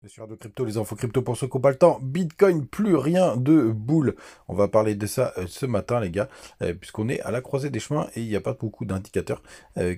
Bien sûr, de crypto, les infos crypto pour ceux qui n'ont pas le temps. Bitcoin, plus rien de boule. On va parler de ça ce matin, les gars, puisqu'on est à la croisée des chemins et il n'y a pas beaucoup d'indicateurs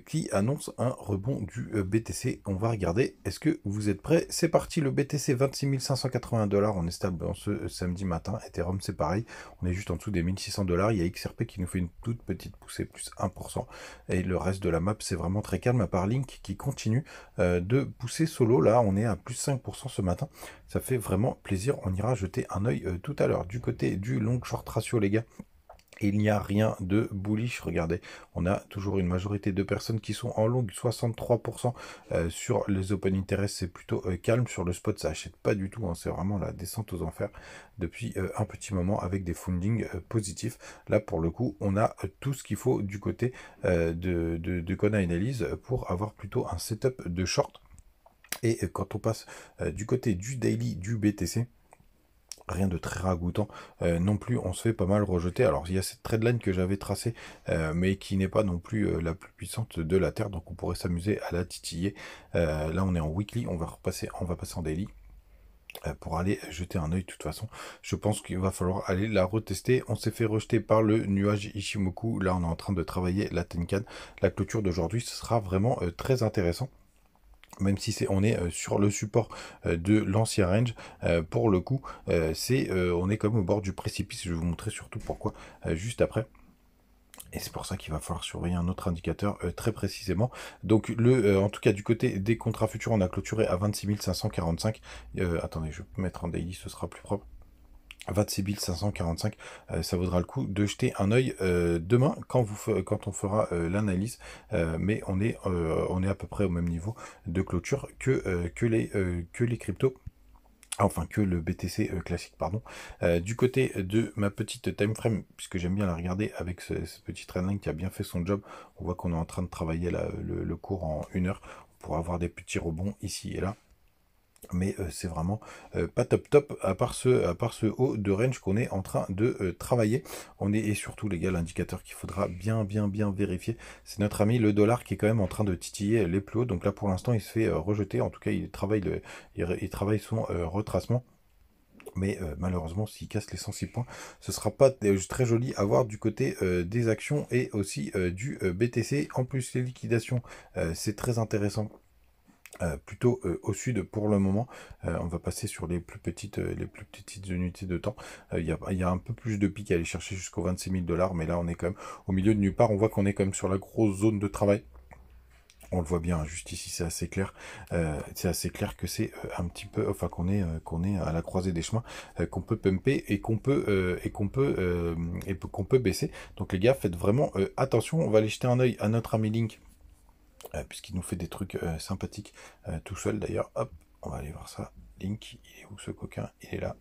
qui annoncent un rebond du BTC. On va regarder. Est-ce que vous êtes prêts? C'est parti. Le BTC, 26 580 $. On est stable en ce samedi matin. Ethereum, c'est pareil. On est juste en dessous des 1600 $. Il y a XRP qui nous fait une toute petite poussée, plus 1%. Et le reste de la map, c'est vraiment très calme, à part Link qui continue de pousser solo. Là, on est à plus 5% ce matin. Ça fait vraiment plaisir. On ira jeter un œil tout à l'heure. Du côté du long short ratio, les gars, il n'y a rien de bullish. Regardez, on a toujours une majorité de personnes qui sont en long, 63% sur les open interest, c'est plutôt calme. Sur le spot, ça achète pas du tout, hein. C'est vraiment la descente aux enfers depuis un petit moment avec des fundings positifs. Là, pour le coup, on a tout ce qu'il faut du côté de Coinanalyse pour avoir plutôt un setup de short. Et quand on passe du côté du daily du BTC, rien de très ragoûtant non plus, on se fait pas mal rejeter. Alors il y a cette trendline que j'avais tracée, mais qui n'est pas non plus la plus puissante de la Terre, donc on pourrait s'amuser à la titiller. Là on est en weekly, on va passer en daily. Pour aller jeter un œil, de toute façon, je pense qu'il va falloir aller la retester. On s'est fait rejeter par le nuage Ishimoku. Là, on est en train de travailler la Tenkan. La clôture d'aujourd'hui, ce sera vraiment très intéressant. Même si on est sur le support de l'ancien range, pour le coup, on est comme au bord du précipice. Je vais vous montrer surtout pourquoi juste après. Et c'est pour ça qu'il va falloir surveiller un autre indicateur très précisément. Donc, en tout cas, du côté des contrats futurs, on a clôturé à 26 545. Attendez, je peux mettre en daily, ce sera plus propre. 26 545, ça vaudra le coup de jeter un œil demain quand on fera l'analyse, mais on est à peu près au même niveau de clôture que les cryptos. Enfin, que le BTC classique, pardon. Du côté de ma petite time frame, puisque j'aime bien la regarder avec ce petit trendline qui a bien fait son job, on voit qu'on est en train de travailler là, le cours en 1 heure pour avoir des petits rebonds ici et là. Mais c'est vraiment pas top à part ce haut de range qu'on est en train de travailler. Et surtout, les gars, l'indicateur qu'il faudra bien vérifier, c'est notre ami le dollar qui est quand même en train de titiller les plus hauts. Donc là, pour l'instant, il se fait rejeter. En tout cas, il travaille son retracement. Mais malheureusement, s'il casse les 106 points, ce sera pas très joli à voir du côté des actions et aussi du BTC. En plus, les liquidations, c'est très intéressant. Plutôt au sud pour le moment. On va passer sur les plus petites unités de temps. Il y a un peu plus de pics à aller chercher jusqu'aux 26 000 $, mais là on est quand même au milieu de nulle part. On voit qu'on est quand même sur la grosse zone de travail. On le voit bien, hein, juste ici, c'est assez clair. C'est assez clair que c'est un petit peu, enfin qu'on est à la croisée des chemins, qu'on peut pumper et qu'on peut baisser. Donc les gars, faites vraiment attention. On va aller jeter un œil à notre ami Link, puisqu'il nous fait des trucs sympathiques tout seul d'ailleurs. Hop, on va aller voir ça. Link, il est où ce coquin? Il est là.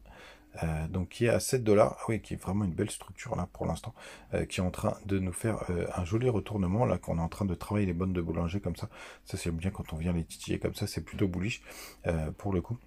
Donc qui est à 7 $, ah oui, qui est vraiment une belle structure là pour l'instant, qui est en train de nous faire un joli retournement là, qu'on est en train de travailler les bonnes de boulanger comme ça. Ça c'est bien quand on vient les titiller comme ça, c'est plutôt bullish pour le coup.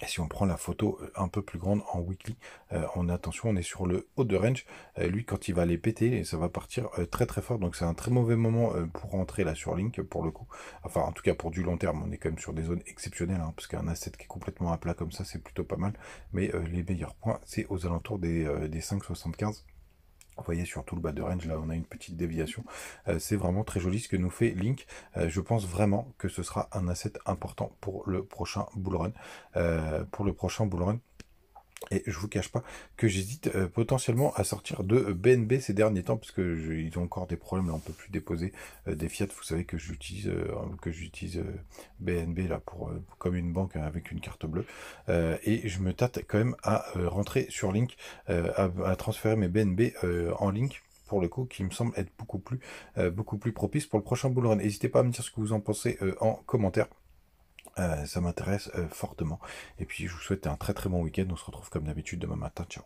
Et si on prend la photo un peu plus grande en weekly, attention, on est sur le haut de range. Lui, quand il va les péter, ça va partir très fort. Donc c'est un très mauvais moment pour rentrer là sur Link pour le coup. Enfin, en tout cas pour du long terme, on est quand même sur des zones exceptionnelles, hein, parce qu'un asset qui est complètement à plat comme ça, c'est plutôt pas mal. Mais les meilleurs points, c'est aux alentours des 5,75. Vous voyez sur tout le bas de range, là on a une petite déviation. C'est vraiment très joli ce que nous fait Link. Je pense vraiment que ce sera un asset important pour le prochain bull run. Et je vous cache pas que j'hésite potentiellement à sortir de BNB ces derniers temps, parce que ils ont encore des problèmes, là on peut plus déposer des fiat. Vous savez que j'utilise BNB là comme une banque, hein, avec une carte bleue, et je me tâte quand même à rentrer sur Link, à transférer mes BNB en Link pour le coup, qui me semble être beaucoup plus propice pour le prochain bull run. N'hésitez pas à me dire ce que vous en pensez en commentaire. Ça m'intéresse fortement. Et puis je vous souhaite un très bon week-end. On se retrouve comme d'habitude demain matin. Ciao.